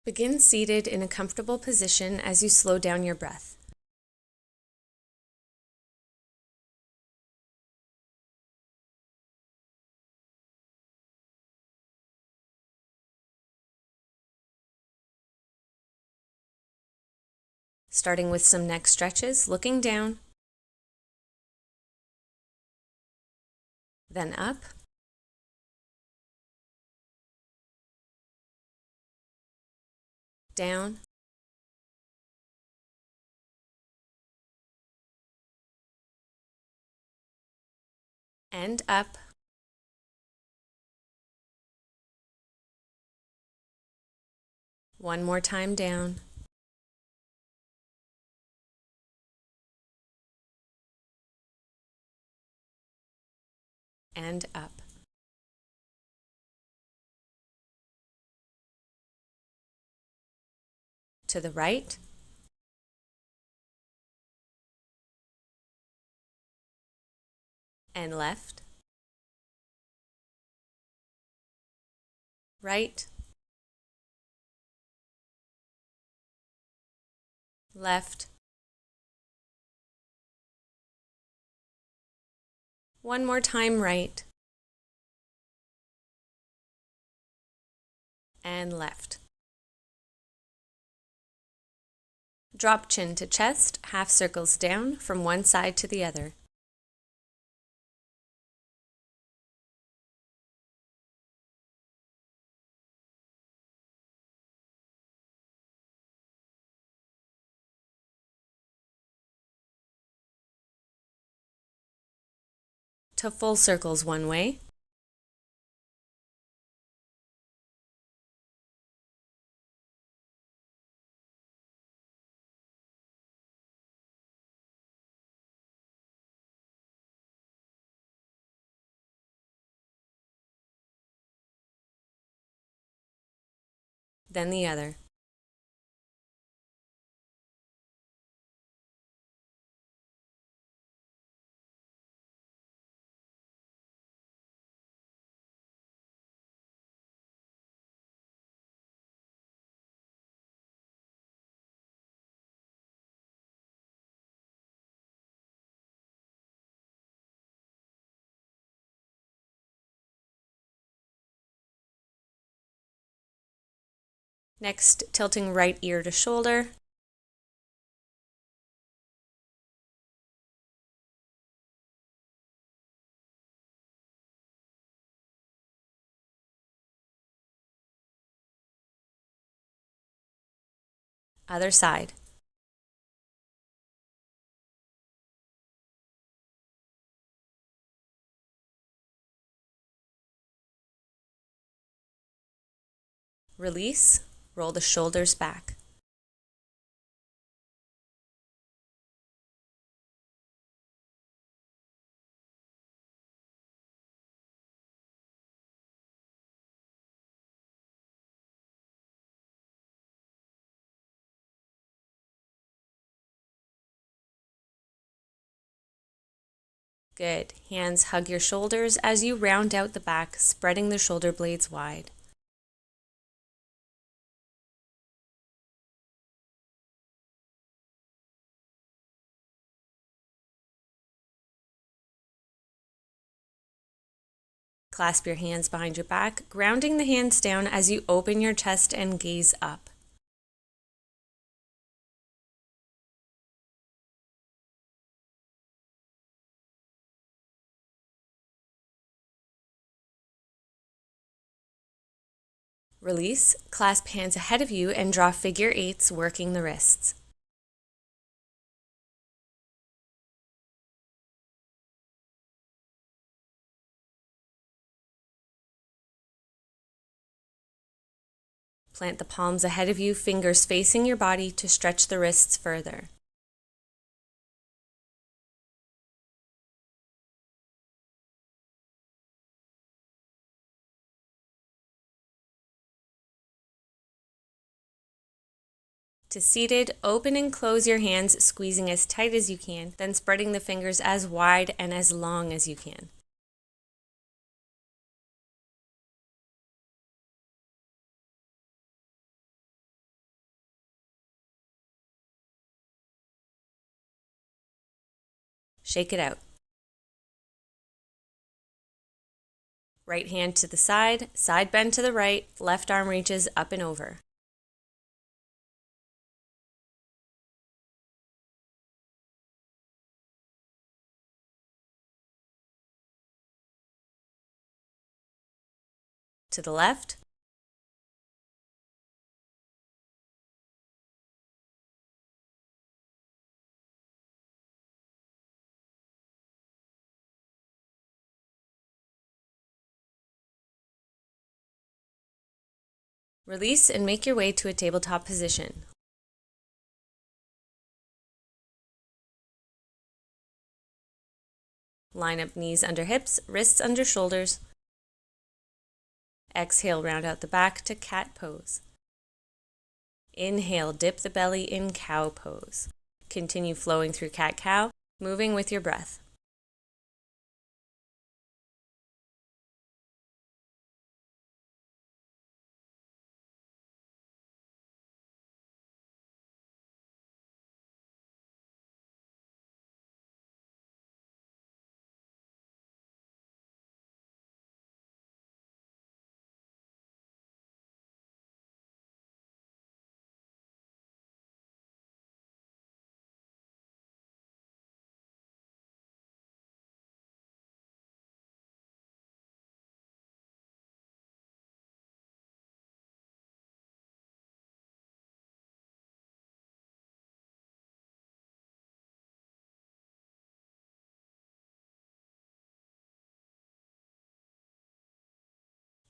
Begin seated in a comfortable position as you slow down your breath. Starting with some neck stretches, looking down, then up, down, and up. One more time down. And up. To the right. And left. Right. Left. One more time right. And left. Drop chin to chest, half circles down from one side to the other. To full circles one way. Then the other. Next, tilting right ear to shoulder. Other side. Release, roll the shoulders back. Good. Hands hug your shoulders as you round out the back, spreading the shoulder blades wide. Clasp your hands behind your back, grounding the hands down as you open your chest and gaze up. Release, clasp hands ahead of you and draw figure eights, working the wrists. Plant the palms ahead of you, fingers facing your body to stretch the wrists further. To seated, open and close your hands, squeezing as tight as you can, then spreading the fingers as wide and as long as you can. Shake it out. Right hand to the side bend to the right, left arm reaches up and over. To the left. Release and make your way to a tabletop position. Line up knees under hips, wrists under shoulders. Exhale, round out the back to cat pose. Inhale, dip the belly in cow pose. Continue flowing through cat-cow, moving with your breath.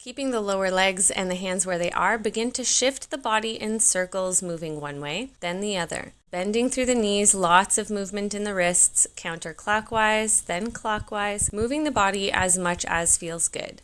Keeping the lower legs and the hands where they are, begin to shift the body in circles, moving one way, then the other. Bending through the knees, lots of movement in the wrists, counterclockwise, then clockwise, moving the body as much as feels good.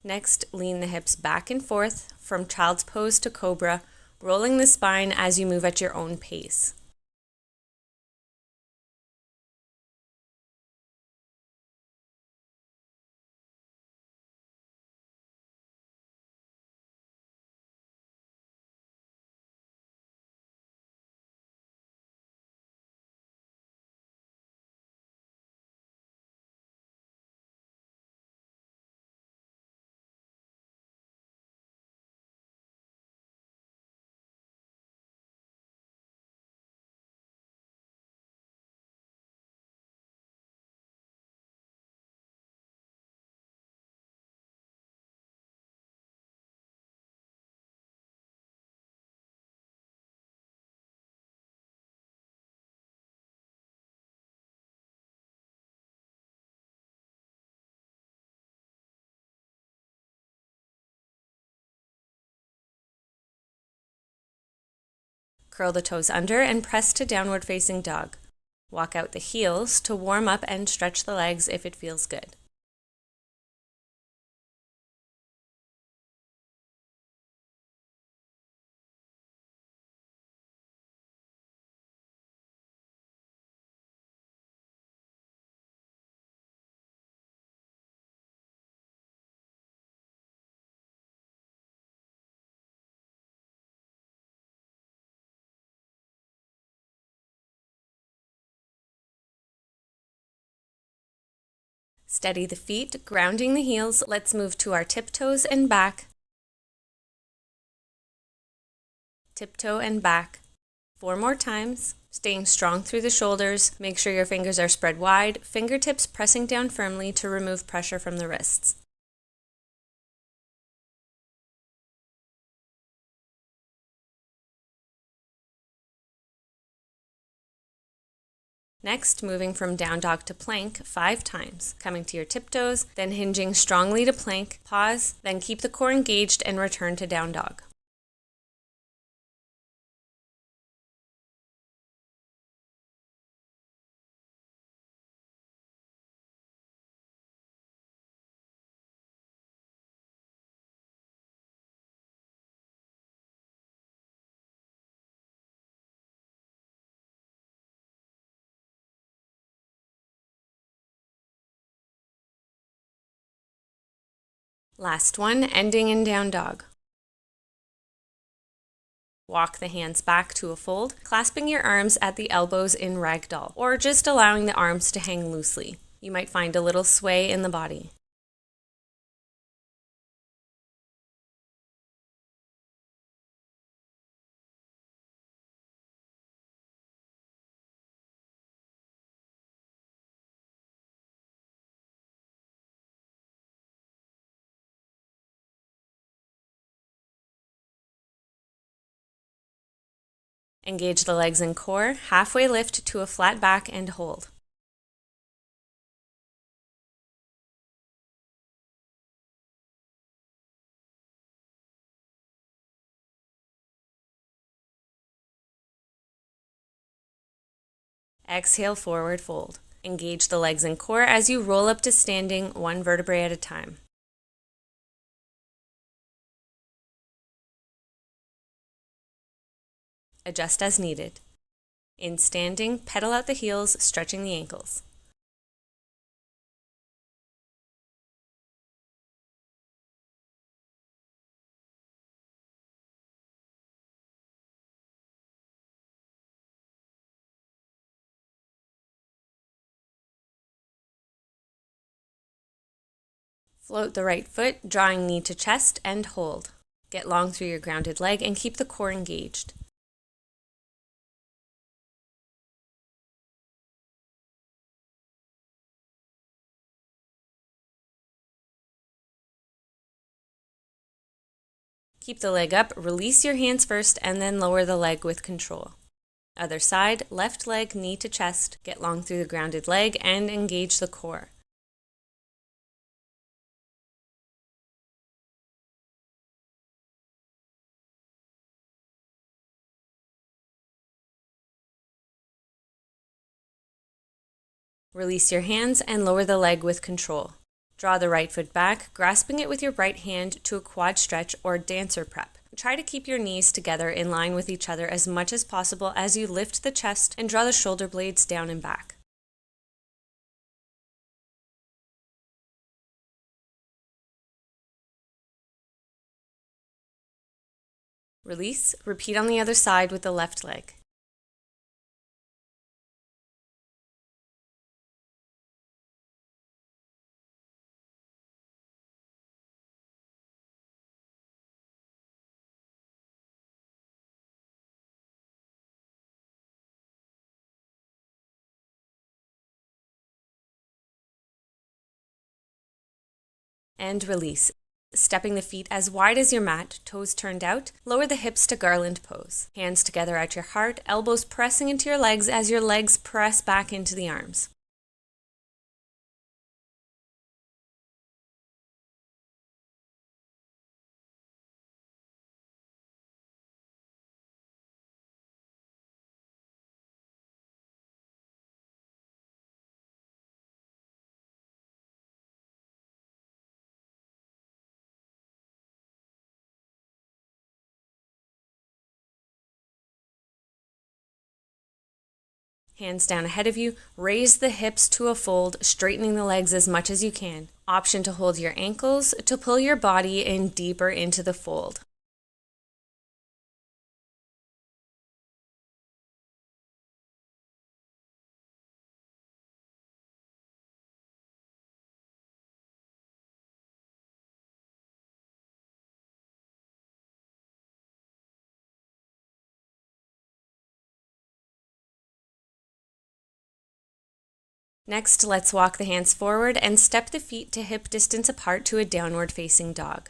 Next, lean the hips back and forth from child's pose to cobra, rolling the spine as you move at your own pace. Curl the toes under and press to downward facing dog. Walk out the heels to warm up and stretch the legs if it feels good. Steady the feet, grounding the heels. Let's move to our tiptoes and back. Tiptoe and back. 4 more times. Staying strong through the shoulders. Make sure your fingers are spread wide, fingertips pressing down firmly to remove pressure from the wrists. Next, moving from down dog to plank 5 times, coming to your tiptoes, then hinging strongly to plank, pause, then keep the core engaged and return to down dog. Last one, ending in down dog. Walk the hands back to a fold, clasping your arms at the elbows in ragdoll, or just allowing the arms to hang loosely. You might find a little sway in the body. Engage the legs and core, halfway lift to a flat back and hold. Exhale, forward fold. Engage the legs and core as you roll up to standing, one vertebrae at a time. Adjust as needed. In standing, pedal out the heels, stretching the ankles. Float the right foot, drawing knee to chest, and hold. Get long through your grounded leg and keep the core engaged. Keep the leg up, release your hands first, and then lower the leg with control. Other side, left leg, knee to chest, get long through the grounded leg, and engage the core. Release your hands and lower the leg with control. Draw the right foot back, grasping it with your right hand to a quad stretch or dancer prep. Try to keep your knees together in line with each other as much as possible as you lift the chest and draw the shoulder blades down and back. Release, repeat on the other side with the left leg. And release. Stepping the feet as wide as your mat, toes turned out, lower the hips to garland pose. Hands together at your heart, elbows pressing into your legs as your legs press back into the arms. Hands down ahead of you, raise the hips to a fold, straightening the legs as much as you can. Option to hold your ankles to pull your body in deeper into the fold. Next, let's walk the hands forward and step the feet to hip distance apart to a downward facing dog.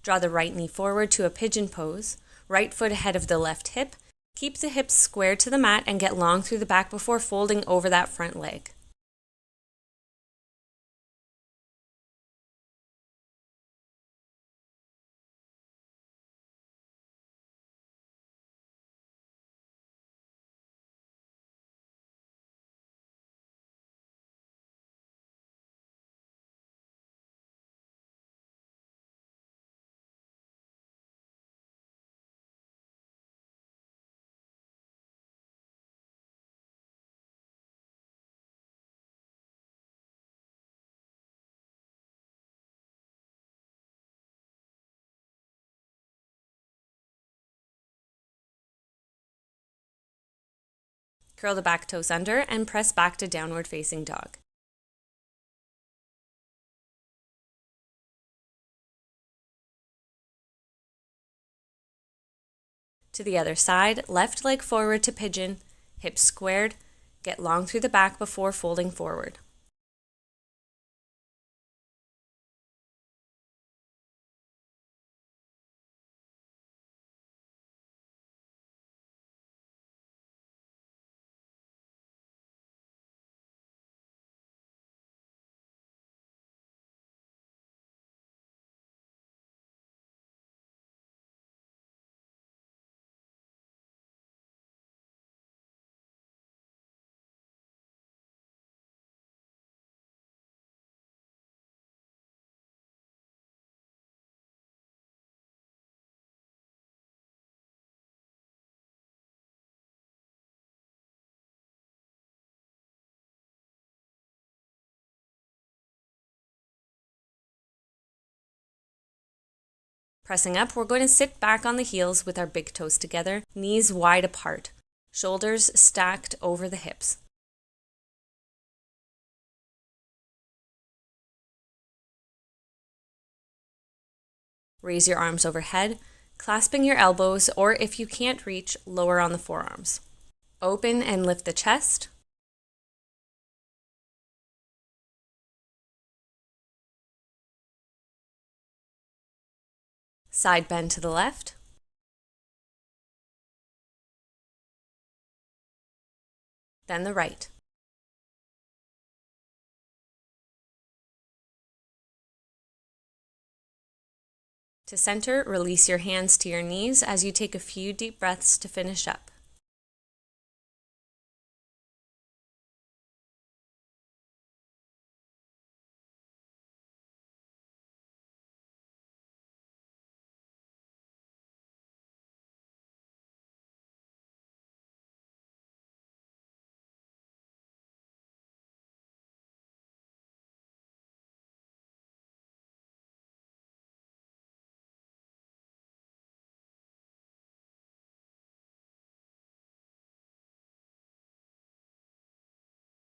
Draw the right knee forward to a pigeon pose, right foot ahead of the left hip. Keep the hips square to the mat and get long through the back before folding over that front leg. Curl the back toes under and press back to downward facing dog. To the other side, left leg forward to pigeon, hips squared, get long through the back before folding forward. Pressing up, we're going to sit back on the heels with our big toes together, knees wide apart, shoulders stacked over the hips. Raise your arms overhead, clasping your elbows, or if you can't reach, lower on the forearms. Open and lift the chest. Side bend to the left. Then the right. To center, release your hands to your knees as you take a few deep breaths to finish up.